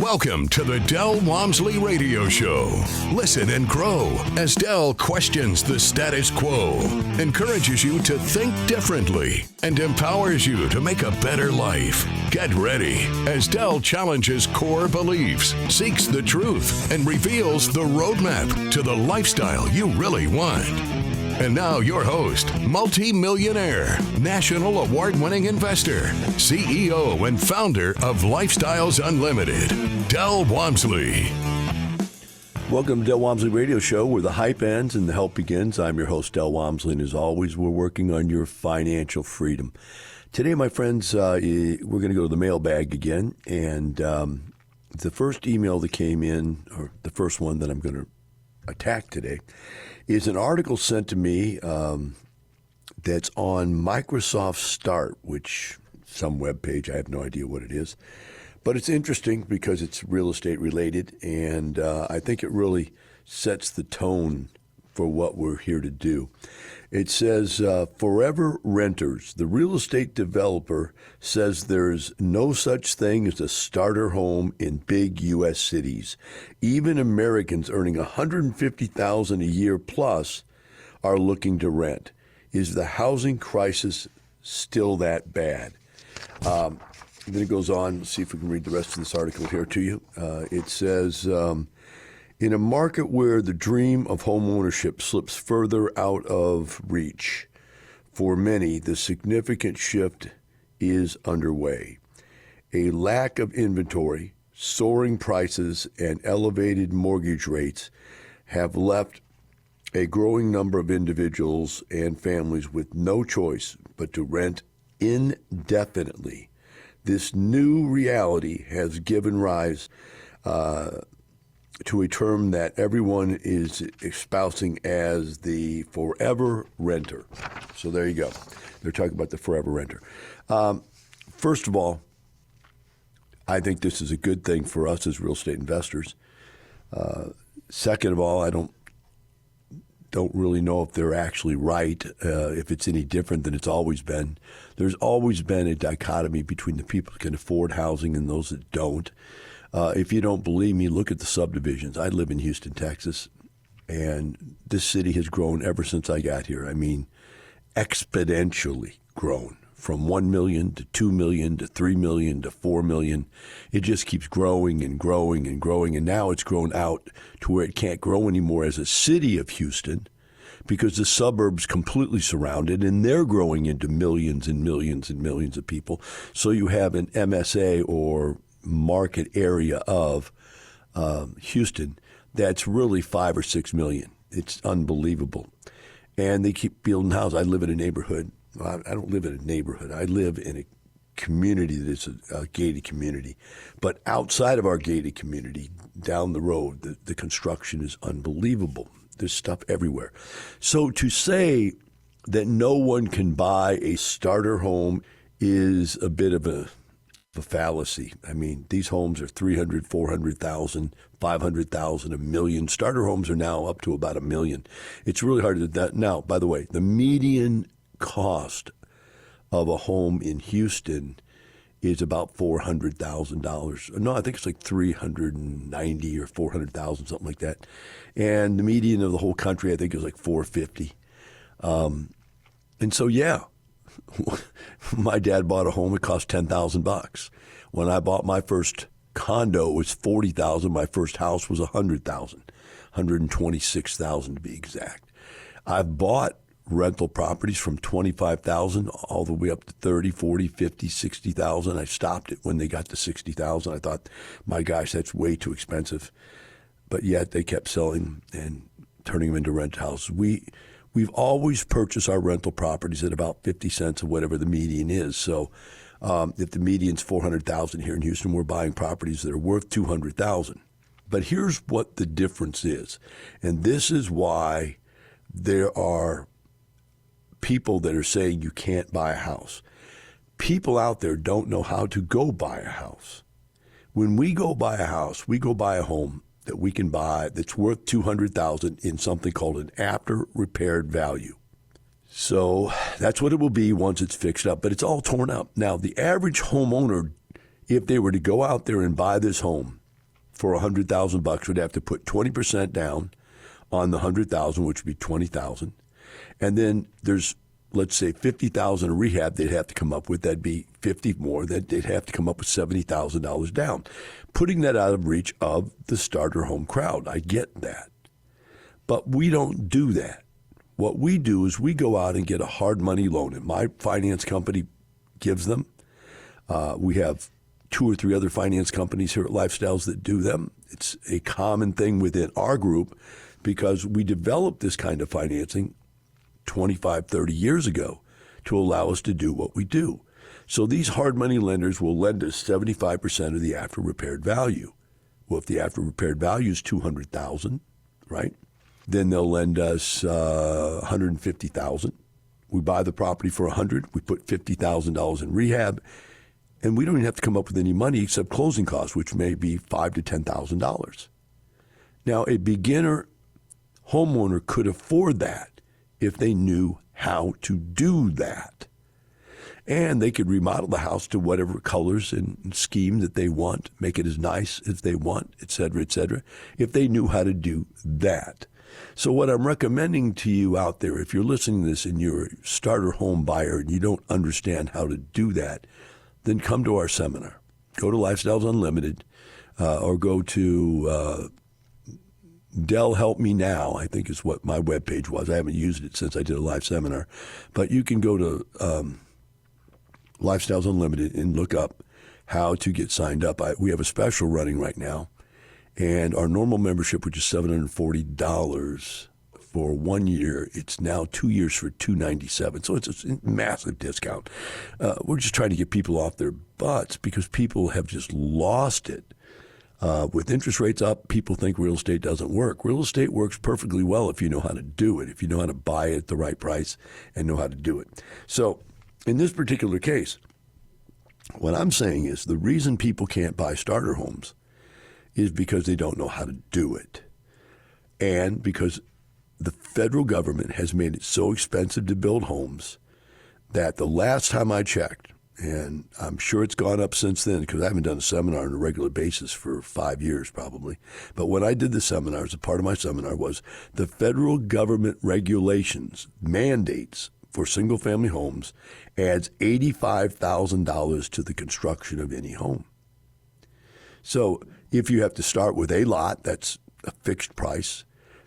Welcome to the Del Walmsley Radio Show. Listen and grow as Del questions the status quo, encourages you to think differently, and empowers you to make a better life. Get ready as Del challenges core beliefs, seeks the truth, and reveals the roadmap to the lifestyle you really want. And now your host, multi-millionaire, national award-winning investor, CEO and founder of Lifestyles Unlimited, Del Walmsley. Welcome to Del Walmsley Radio Show, where the hype ends and the help begins. I'm your host, Del Walmsley, and as always, we're working on your financial freedom. Today, my friends, we're going to go to the mailbag again, and the first email that came in, or the first one that I'm going to attack today, is an article sent to me that's on Microsoft Start, which some webpage, I have no idea what it is. But it's interesting because it's real estate related, and I think it really sets the tone for what we're here to do. It says, Forever Renters, the real estate developer, says there's no such thing as a starter home in big U.S. cities. Even Americans earning $150,000 a year plus are looking to rent. Is the housing crisis still that bad? Then it goes on. Let's see if we can read the rest of this article here to you. It says, in a market where the dream of home ownership slips further out of reach, for many, the significant shift is underway. A lack of inventory, soaring prices, and elevated mortgage rates have left a growing number of individuals and families with no choice but to rent indefinitely. This new reality has given rise to a term that everyone is espousing as the forever renter. So there you go. They're talking about the forever renter. First of all, I think this is a good thing for us as real estate investors. Second of all, I don't really know if they're actually right, if it's any different than it's always been. There's always been a dichotomy between the people who can afford housing and those that don't. If you don't believe me, look at the subdivisions. I live in Houston, Texas, and this city has grown ever since I got here. I mean, exponentially grown from 1 million to 2 million to 3 million to 4 million. It just keeps growing and growing and growing, and now it's grown out to where it can't grow anymore as a city of Houston because the suburbs completely surround it, and they're growing into millions and millions and millions of people. So you have an MSA or market area of Houston that's really 5 or 6 million. It's unbelievable. And they keep building houses. I live in a neighborhood. Well, I don't live in a neighborhood. I live in a community that's a gated community. But outside of our gated community, down the road, the construction is unbelievable. There's stuff everywhere. So to say that no one can buy a starter home is a bit of a fallacy. I mean, these homes are $300,000, $400,000, $500,000, $1 million. Starter homes are now up to about $1 million. It's really hard to do that. Now, by the way, the median cost of a home in Houston is about $400,000. No, I think it's like $390,000 or $400,000, something like that. And the median of the whole country, I think, is like $450,000. And so, yeah. My dad bought a home. It cost $10,000. When I bought my first condo, it was $40,000. My first house was $100,000, $126,000 to be exact. I've bought rental properties from $25,000 all the way up to $30,000, $40,000, $50,000, $60,000. I stopped it when they got to $60,000. I thought, my gosh, that's way too expensive. But yet they kept selling and turning them into rent houses. We've always purchased our rental properties at about 50 cents of whatever the median is. So if the median's $400,000 here in Houston, we're buying properties that are worth $200,000. But here's what the difference is. And this is why there are people that are saying you can't buy a house. People out there don't know how to go buy a house. When we go buy a house, we go buy a home that we can buy that's worth $200,000 in something called an after repaired value. So that's what it will be once it's fixed up, but it's all torn up. Now, the average homeowner, if they were to go out there and buy this home for $100,000 would have to put 20% down on the 100,000, which would be 20,000. And then there's, let's say, 50,000 in rehab they'd have to come up with. That'd be 50 more. They'd have to come up with $70,000 down, putting that out of reach of the starter home crowd. I get that. But we don't do that. What we do is we go out and get a hard money loan, and my finance company gives them. We have 2 or 3 other finance companies here at Lifestyles that do them. It's a common thing within our group because we developed this kind of financing 25, 30 years ago to allow us to do what we do. So these hard money lenders will lend us 75% of the after repaired value. Well, if the after repaired value is $200,000, right? Then they'll lend us $150,000. We buy the property for $100,000. We put $50,000 in rehab, and we don't even have to come up with any money except closing costs, which may be $5,000 to $10,000. Now, a beginner homeowner could afford that if they knew how to do that. And they could remodel the house to whatever colors and scheme that they want, make it as nice as they want, et cetera, if they knew how to do that. So what I'm recommending to you out there, if you're listening to this and you're a starter home buyer and you don't understand how to do that, then come to our seminar. Go to Lifestyles Unlimited or go to Dell Help Me Now, I think is what my webpage was. I haven't used it since I did a live seminar. But you can go to Lifestyles Unlimited and look up how to get signed up. We have a special running right now. And our normal membership, which is $740 for 1 year, it's now 2 years for $297. So it's a massive discount. We're just trying to get people off their butts because people have just lost it. With interest rates up, people think real estate doesn't work. Real estate works perfectly well if you know how to do it, if you know how to buy it at the right price and know how to do it. So in this particular case, what I'm saying is the reason people can't buy starter homes is because they don't know how to do it. And because the federal government has made it so expensive to build homes that the last time I checked, and I'm sure it's gone up since then because I haven't done a seminar on a regular basis for 5 years probably. But when I did the seminars, a part of my seminar was the federal government regulations, mandates for single-family homes adds $85,000 to the construction of any home. So if you have to start with a lot, that's a fixed price,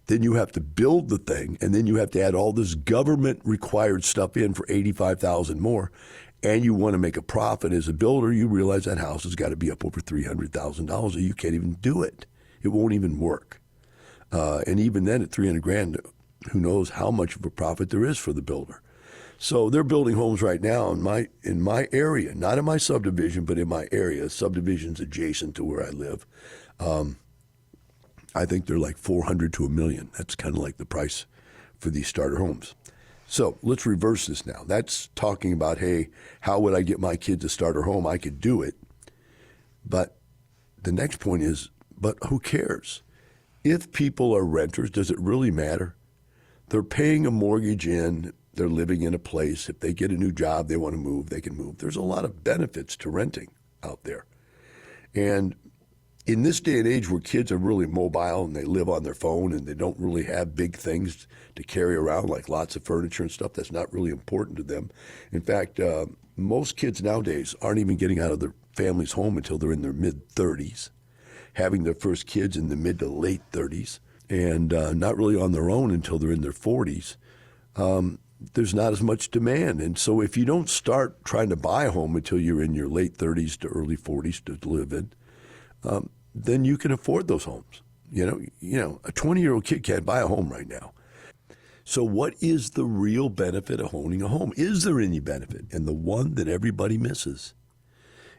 then you have to build the thing, and then you have to add all this government-required stuff in for $85,000 more, and you want to make a profit as a builder, you realize that house has got to be up over $300,000 or you can't even do it. It won't even work. And even then at $300,000, who knows how much of a profit there is for the builder. So they're building homes right now in my area, not in my subdivision, but in my area. Subdivisions adjacent to where I live. I think they're like $400,000 to $1 million. That's kind of like the price for these starter homes. So let's reverse this now. That's talking about, hey, how would I get my kids a starter home? I could do it. But the next point is, but who cares? If people are renters, does it really matter? They're paying a mortgage in. They're living in a place. If they get a new job, they want to move, they can move. There's a lot of benefits to renting out there. And in this day and age where kids are really mobile and they live on their phone and they don't really have big things to carry around like lots of furniture and stuff that's not really important to them. In fact, most kids nowadays aren't even getting out of their family's home until they're in their mid-30s, having their first kids in the mid to late 30s, and not really on their own until they're in their 40s. There's not as much demand. And so if you don't start trying to buy a home until you're in your late 30s to early 40s to live in, then you can afford those homes. You know, a 20-year-old kid can't buy a home right now. So what is the real benefit of owning a home? Is there any benefit? And the one that everybody misses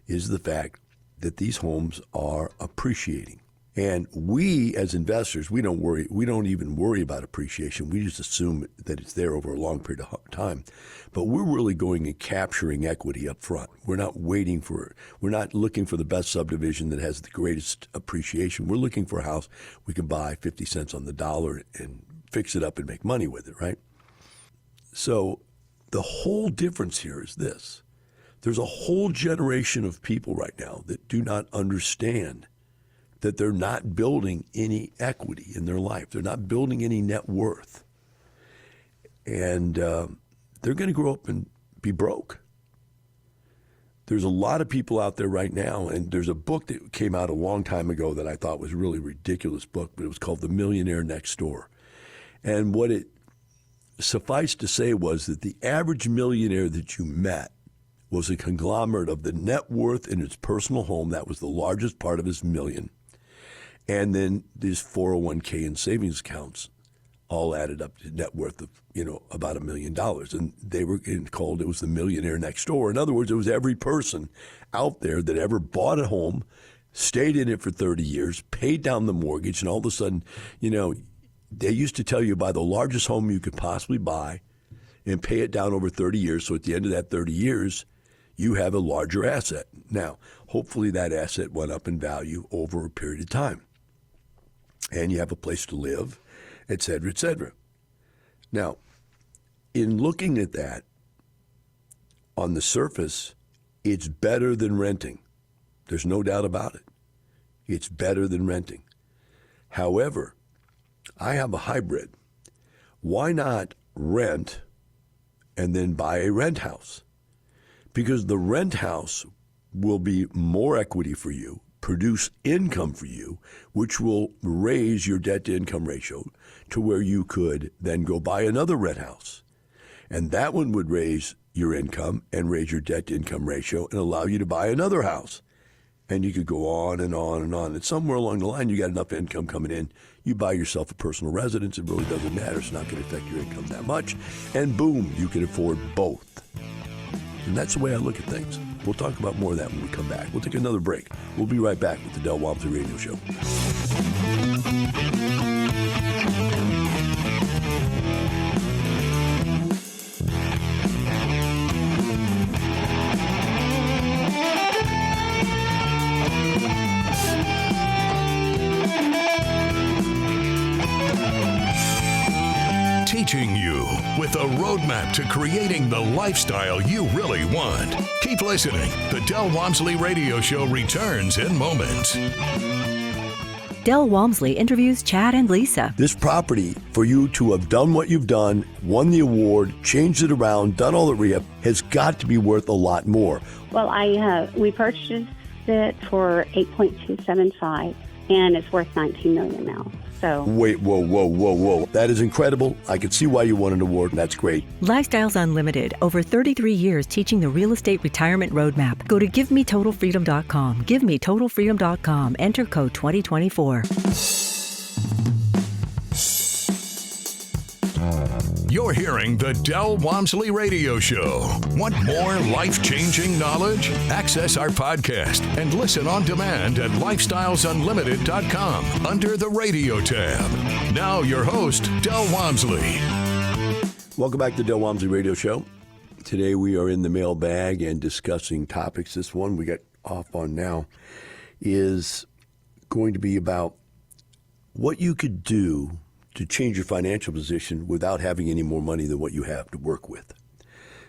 is the fact that these homes are appreciating. And we, as investors, we don't even worry about appreciation. We just assume that it's there over a long period of time. But we're really going and capturing equity up front. We're not waiting for it. We're not looking for the best subdivision that has the greatest appreciation. We're looking for a house we can buy 50 cents on the dollar and fix it up and make money with it, right? So the whole difference here is this. There's a whole generation of people right now that do not understand that they're not building any equity in their life. They're not building any net worth. And they're going to grow up and be broke. There's a lot of people out there right now, and there's a book that came out a long time ago that I thought was a really ridiculous book, but it was called The Millionaire Next Door. And what it sufficed to say was that the average millionaire that you met was a conglomerate of the net worth in his personal home. That was the largest part of his million. And then his 401k and savings accounts all added up to net worth of, about $1 million. And they were called, it was the millionaire next door. In other words, it was every person out there that ever bought a home, stayed in it for 30 years, paid down the mortgage, and all of a sudden, they used to tell you buy the largest home you could possibly buy and pay it down over 30 years. So at the end of that 30 years, you have a larger asset. Now, hopefully that asset went up in value over a period of time. And you have a place to live, et cetera, et cetera. Now, in looking at that, on the surface, it's better than renting. There's no doubt about it. It's better than renting. However, I have a hybrid. Why not rent and then buy a rent house? Because the rent house will be more equity for you, produce income for you, which will raise your debt-to-income ratio to where you could then go buy another rent house. And that one would raise your income and raise your debt-to-income ratio and allow you to buy another house. And you could go on and on and on. And somewhere along the line, you got enough income coming in, you buy yourself a personal residence. It really doesn't matter. It's not going to affect your income that much. And boom, you can afford both. And that's the way I look at things. We'll talk about more of that when we come back. We'll take another break. We'll be right back with the Del Walmsley Radio Show. Teaching you with a roadmap to creating the lifestyle you really want. Keep listening. The Del Walmsley Radio Show returns in moments. Del Walmsley interviews Chad and Lisa. This property, for you to have done what you've done, won the award, changed it around, done all the rehab, has got to be worth a lot more. Well, we purchased it for $8.275, and it's worth $19 million now. So wait, whoa. That is incredible. I can see why you won an award, and that's great. Lifestyles Unlimited, over 33 years teaching the real estate retirement roadmap. Go to GiveMeTotalFreedom.com. GiveMeTotalFreedom.com. Enter code 2024. You're hearing the Del Walmsley Radio Show. Want more life-changing knowledge? Access our podcast and listen on demand at lifestylesunlimited.com under the radio tab. Now your host, Del Walmsley. Welcome back to the Del Walmsley Radio Show. Today we are in the mailbag and discussing topics. This one we got off on now is going to be about what you could do to change your financial position without having any more money than what you have to work with.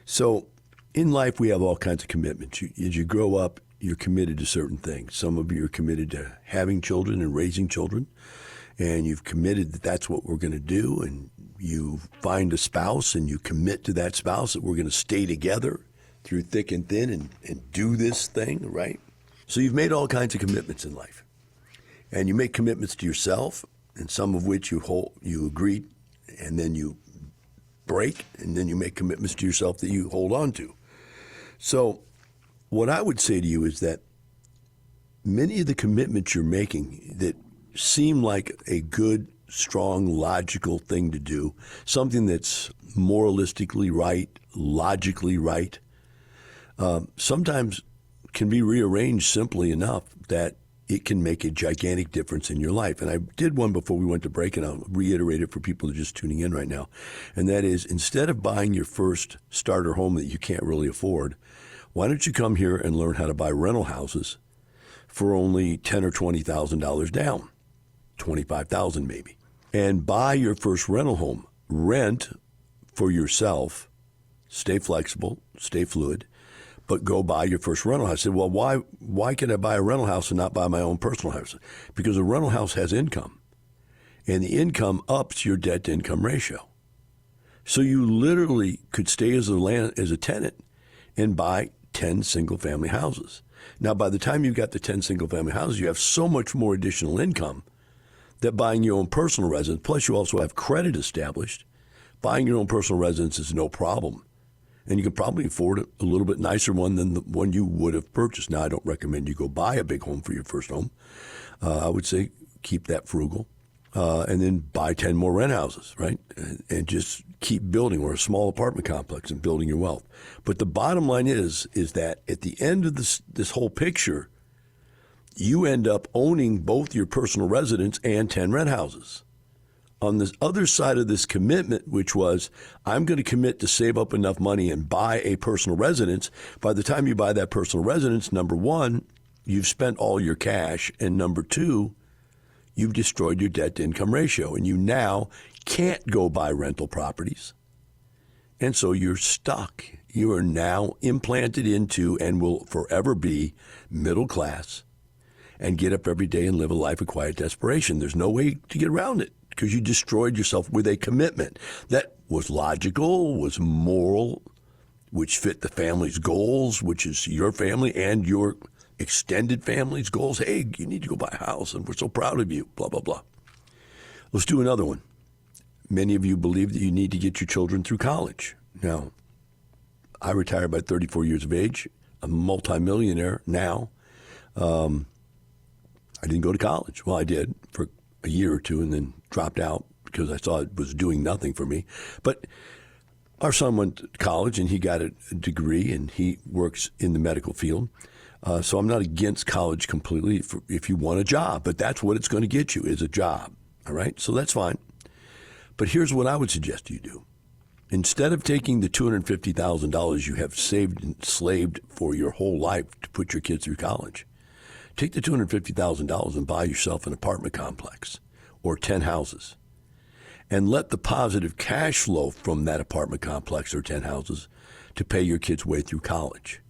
So in life, we have all kinds of commitments. As you grow up, you're committed to certain things. Some of you are committed to having children and raising children, and you've committed that that's what we're going to do, and you find a spouse and you commit to that spouse that we're going to stay together through thick and thin and do this thing, right? So you've made all kinds of commitments in life. And you make commitments to yourself, and some of which you agree, and then you break, and then you make commitments to yourself that you hold on to. So what I would say to you is that many of the commitments you're making that seem like a good, strong, logical thing to do, something that's moralistically right, logically right, sometimes can be rearranged simply enough that it can make a gigantic difference in your life. And I did one before we went to break, and I'll reiterate it for people that are just tuning in right now. And that is, instead of buying your first starter home that you can't really afford, why don't you come here and learn how to buy rental houses for only $10,000 or $20,000 down, $25,000 maybe, and buy your first rental home. Rent for yourself, stay flexible, stay fluid, but go buy your first rental house. I said, well, why can I buy a rental house and not buy my own personal house? Because a rental house has income, and the income ups your debt-to-income ratio. So you literally could stay as a tenant and buy 10 single-family houses. Now, by the time you've got the 10 single-family houses, you have so much more additional income that buying your own personal residence, plus you also have credit established, buying your own personal residence is no problem. And you can probably afford a little bit nicer one than the one you would have purchased. Now, I don't recommend you go buy a big home for your first home. I would say keep that frugal. And then buy 10 more rent houses, right? And just keep building, or a small apartment complex, and building your wealth. But the bottom line is that at the end of this whole picture, you end up owning both your personal residence and 10 rent houses. On the other side of this commitment, which was, I'm going to commit to save up enough money and buy a personal residence, by the time you buy that personal residence, number one, you've spent all your cash, and number two, you've destroyed your debt-to-income ratio, and you now can't go buy rental properties. And so you're stuck. You are now implanted into, and will forever be, middle class, and get up every day and live a life of quiet desperation. There's no way to get around it, because you destroyed yourself with a commitment that was logical, was moral, which fit the family's goals, which is your family and your extended family's goals. Hey, you need to go buy a house, and we're so proud of you, blah, blah, blah. Let's do another one. Many of you believe that you need to get your children through college. Now, I retired by 34 years of age. I'm a multimillionaire now. I didn't go to college. Well, I did for a year or two and then dropped out because I saw it was doing nothing for me. But our son went to college, and he got a degree, and he works in the medical field. So I'm not against college completely if you want a job, but that's what it's going to get you, is a job. All right? So that's fine. But here's what I would suggest you do. Instead of taking the $250,000 you have saved and slaved for your whole life to put your kids through college, take the $250,000 and buy yourself an apartment complex or 10 houses, and let the positive cash flow from that apartment complex or 10 houses to pay your kids' way through college.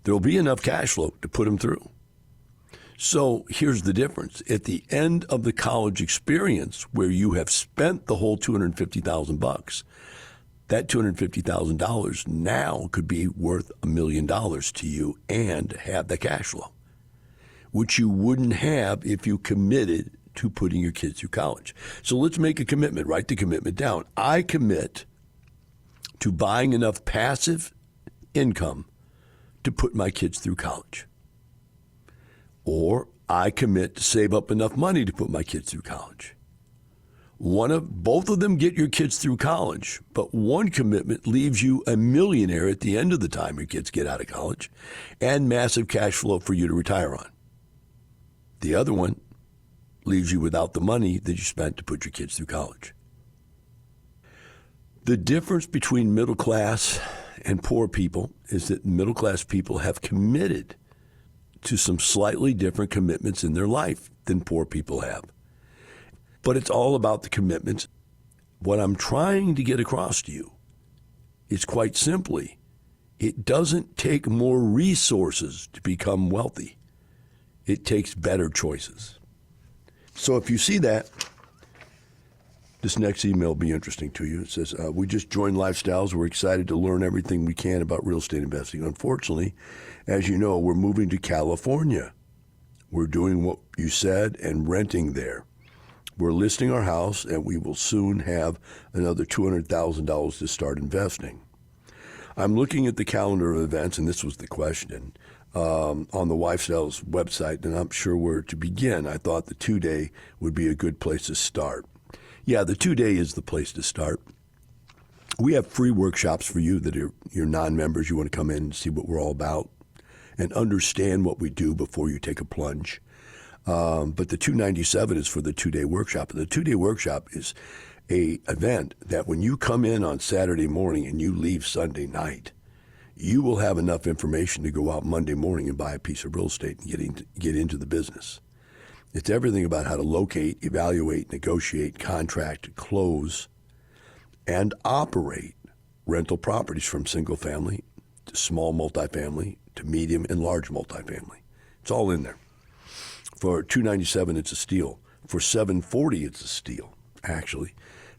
There'll be enough cash flow to put them through. So here's the difference. At the end of the college experience, where you have spent the whole $250,000, that $250,000 now could be worth $1 million to you and have the cash flow, which you wouldn't have if you committed to putting your kids through college. So let's make a commitment. Write the commitment down. I commit to buying enough passive income to put my kids through college. Or I commit to save up enough money to put my kids through college. Both of them get your kids through college, but one commitment leaves you a millionaire at the end of the time your kids get out of college, and massive cash flow for you to retire on. The other one leaves you without the money that you spent to put your kids through college. The difference between middle class and poor people is that middle class people have committed to some slightly different commitments in their life than poor people have. But it's all about the commitments. What I'm trying to get across to you is quite simply, it doesn't take more resources to become wealthy. It takes better choices. So if you see that, this next email will be interesting to you. It says, we just joined Lifestyles. We're excited to learn everything we can about real estate investing. Unfortunately, as you know, we're moving to California. We're doing what you said and renting there. We're listing our house, and we will soon have another $200,000 to start investing. I'm looking at the calendar of events, and this was the question, on the Lifestyles website, and I'm sure where to begin. I thought the 2-day would be a good place to start. Yeah, the 2-day is the place to start. We have free workshops for you that are your non-members. You want to come in and see what we're all about and understand what we do before you take a plunge. But the $297 is for the 2-day workshop. And the 2-day workshop is a event that when you come in on Saturday morning and you leave Sunday night, you will have enough information to go out Monday morning and buy a piece of real estate and get into the business. It's everything about how to locate, evaluate, negotiate, contract, close, and operate rental properties from single family small multifamily to medium and large multifamily. It's all in there. For $297, it's a steal. For $740, it's a steal, actually.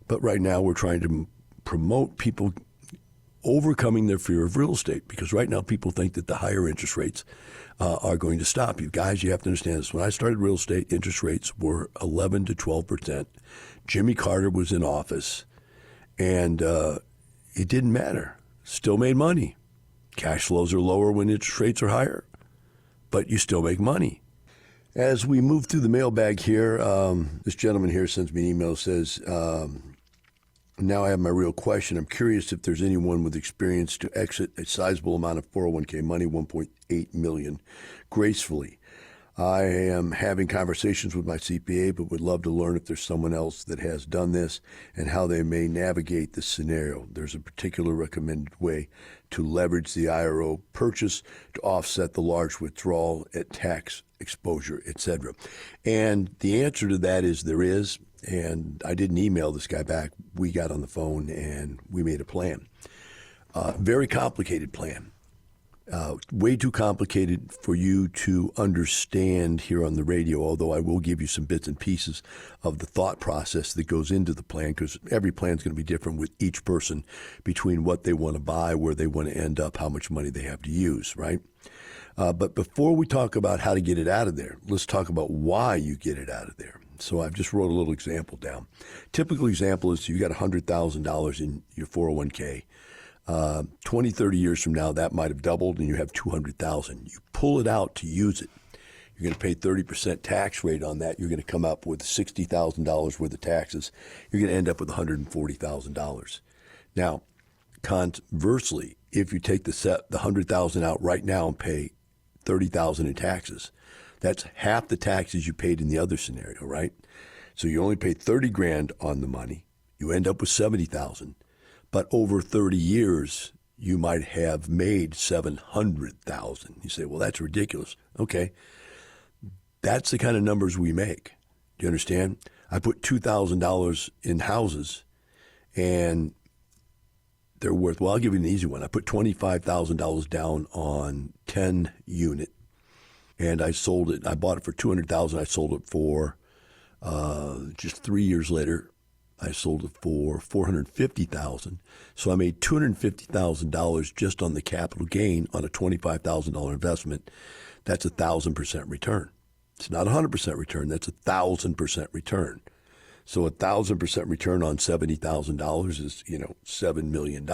But right now, we're trying to promote people overcoming their fear of real estate, because right now people think that the higher interest rates are going to stop you. Guys, you have to understand this. When I started real estate, interest rates were 11 to 12%. Jimmy Carter was in office, and it didn't matter. Still made money. Cash flows are lower when interest rates are higher, but you still make money. As we move through the mailbag here, this gentleman here sends me an email, says, now I have my real question. I'm curious if there's anyone with experience to exit a sizable amount of 401k money, $1.8 million, gracefully. I am having conversations with my CPA, but would love to learn if there's someone else that has done this and how they may navigate this scenario. There's a particular recommended way to leverage the IRA purchase to offset the large withdrawal at tax exposure, etc. And the answer to that is there is, and I didn't email this guy back. We got on the phone and we made a plan. Very complicated plan. Way too complicated for you to understand here on the radio, although I will give you some bits and pieces of the thought process that goes into the plan, because every plan is going to be different with each person between what they want to buy, where they want to end up, how much money they have to use, right? But before we talk about how to get it out of there, let's talk about why you get it out of there. So I've just wrote a little example down. Typical example is you got $100,000 in your 401k. 20, 30 years from now, that might have doubled and you have $200,000. You pull it out to use it. You're going to pay 30% tax rate on that. You're going to come up with $60,000 worth of taxes. You're going to end up with $140,000. Now, conversely, if you take the $100,000 out right now and pay $30,000 in taxes, that's half the taxes you paid in the other scenario, right? So you only pay $30,000 on the money. You end up with $70,000. But over 30 years, you might have made $700,000. You say, well, that's ridiculous. Okay. That's the kind of numbers we make. Do you understand? I put $2,000 in houses, and they're worth, well, I'll give you an easy one. I put $25,000 down on 10 unit, and I sold it. I bought it for $200,000. I sold it for, just 3 years later, I sold it for $450,000. So I made $250,000 just on the capital gain on a $25,000 investment. That's 1,000% return. It's not 100% return. That's 1,000% return. So 1,000% return on $70,000 is, $7 million.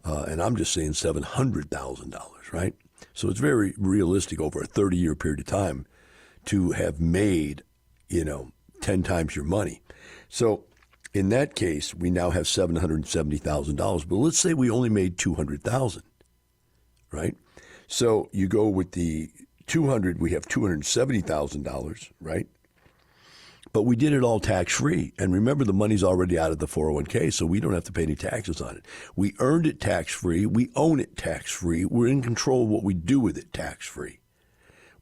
And I'm just saying $700,000, right? So it's very realistic over a 30-year period of time to have made, 10 times your money. So in that case, we now have $770,000. But let's say we only made $200,000, right? So you go with the 200, we have $270,000, right? But we did it all tax-free. And remember, the money's already out of the 401k, so we don't have to pay any taxes on it. We earned it tax-free. We own it tax-free. We're in control of what we do with it tax-free.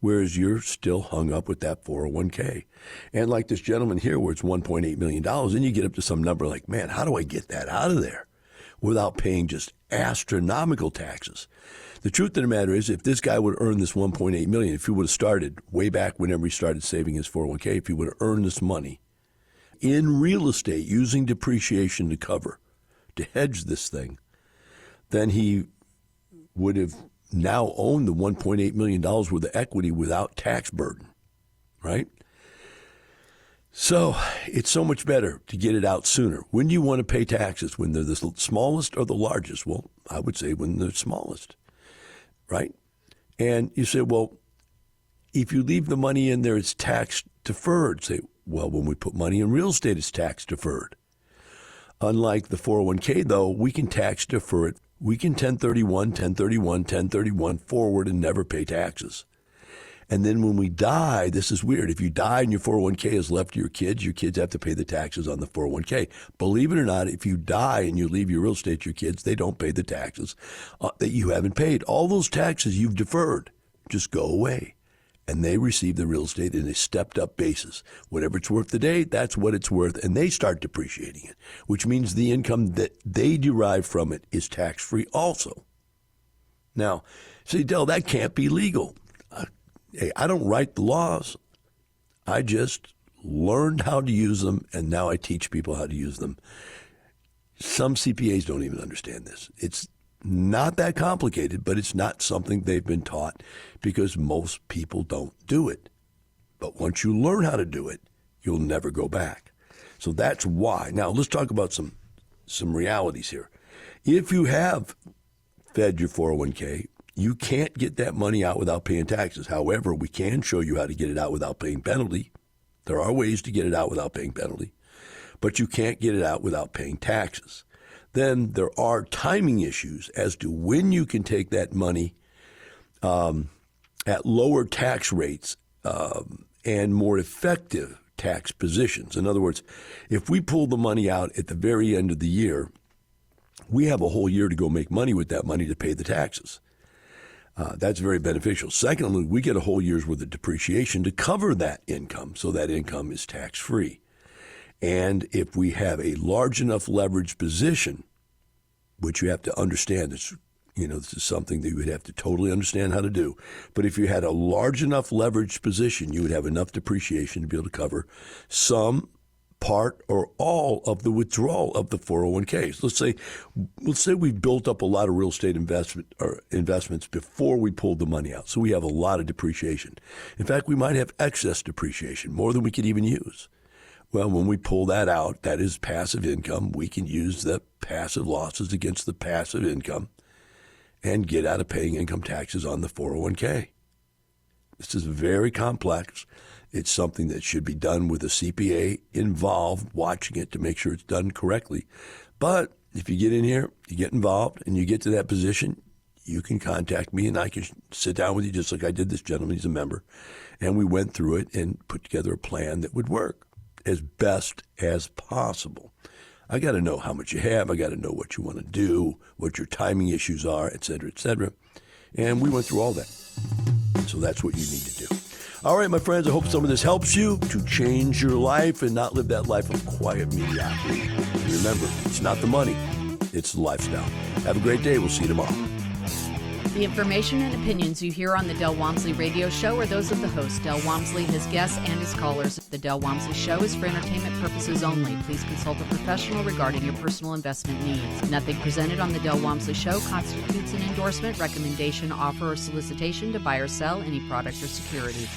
Whereas you're still hung up with that 401k. And like this gentleman here, where it's $1.8 million, and you get up to some number like, man, how do I get that out of there without paying just astronomical taxes? The truth of the matter is, if this guy would earn this $1.8 million, if he would have started way back whenever he started saving his 401k, if he would have earned this money in real estate using depreciation to cover, to hedge this thing, then he would have now owned the $1.8 million worth of equity without tax burden, right? So it's so much better to get it out sooner. When do you want to pay taxes? When they're the smallest or the largest? Well, I would say when they're smallest, right? And you say, well, if you leave the money in there, it's tax deferred. Say, well, when we put money in real estate, it's tax deferred. Unlike the 401k, though, we can tax defer it. We can 1031 forward and never pay taxes. And then when we die, this is weird. If you die and your 401k is left to your kids have to pay the taxes on the 401k. Believe it or not, if you die and you leave your real estate to your kids, they don't pay the taxes that you haven't paid. All those taxes you've deferred just go away. And they receive the real estate in a stepped-up basis. Whatever it's worth today, that's what it's worth, and they start depreciating it, which means the income that they derive from it is tax-free also. Now, say, Del, that can't be legal. Hey, I don't write the laws. I just learned how to use them, and now I teach people how to use them. Some CPAs don't even understand this. It's not that complicated, but it's not something they've been taught because most people don't do it. But once you learn how to do it, you'll never go back. So that's why. Now, let's talk about some realities here. If you have fed your 401k, you can't get that money out without paying taxes. However, we can show you how to get it out without paying penalty. There are ways to get it out without paying penalty, but you can't get it out without paying taxes. Then there are timing issues as to when you can take that money at lower tax rates and more effective tax positions. In other words, if we pull the money out at the very end of the year, we have a whole year to go make money with that money to pay the taxes. That's very beneficial. Secondly, we get a whole year's worth of depreciation to cover that income, so that income is tax-free. And if we have a large enough leverage position, which you have to understand, this is something that you would have to totally understand how to do. But if you had a large enough leverage position, you would have enough depreciation to be able to cover some, part, or all of the withdrawal of the 401ks. Let's say we built up a lot of real estate investments before we pulled the money out. So we have a lot of depreciation. In fact, we might have excess depreciation, more than we could even use. Well, when we pull that out, that is passive income. We can use the passive losses against the passive income and get out of paying income taxes on the 401k. This is very complex. It's something that should be done with a CPA involved, watching it to make sure it's done correctly. But if you get in here, you get involved, and you get to that position, you can contact me, and I can sit down with you just like I did this gentleman. He's a member. And we went through it and put together a plan that would work as best as possible. I got to know how much you have. I got to know what you want to do, what your timing issues are, et cetera, et cetera. And we wwent through all that. So that's what you need to do. All right, my friends, I hope some of this helps you to change your life and not live that life of quiet mediocrity. And remember, it's not the money, it's the lifestyle. Have a great day. We'll see you tomorrow. The information and opinions you hear on the Del Walmsley Radio Show are those of the host, Del Walmsley, his guests, and his callers. The Del Walmsley Show is for entertainment purposes only. Please consult a professional regarding your personal investment needs. Nothing presented on the Del Walmsley Show constitutes an endorsement, recommendation, offer, or solicitation to buy or sell any product or security.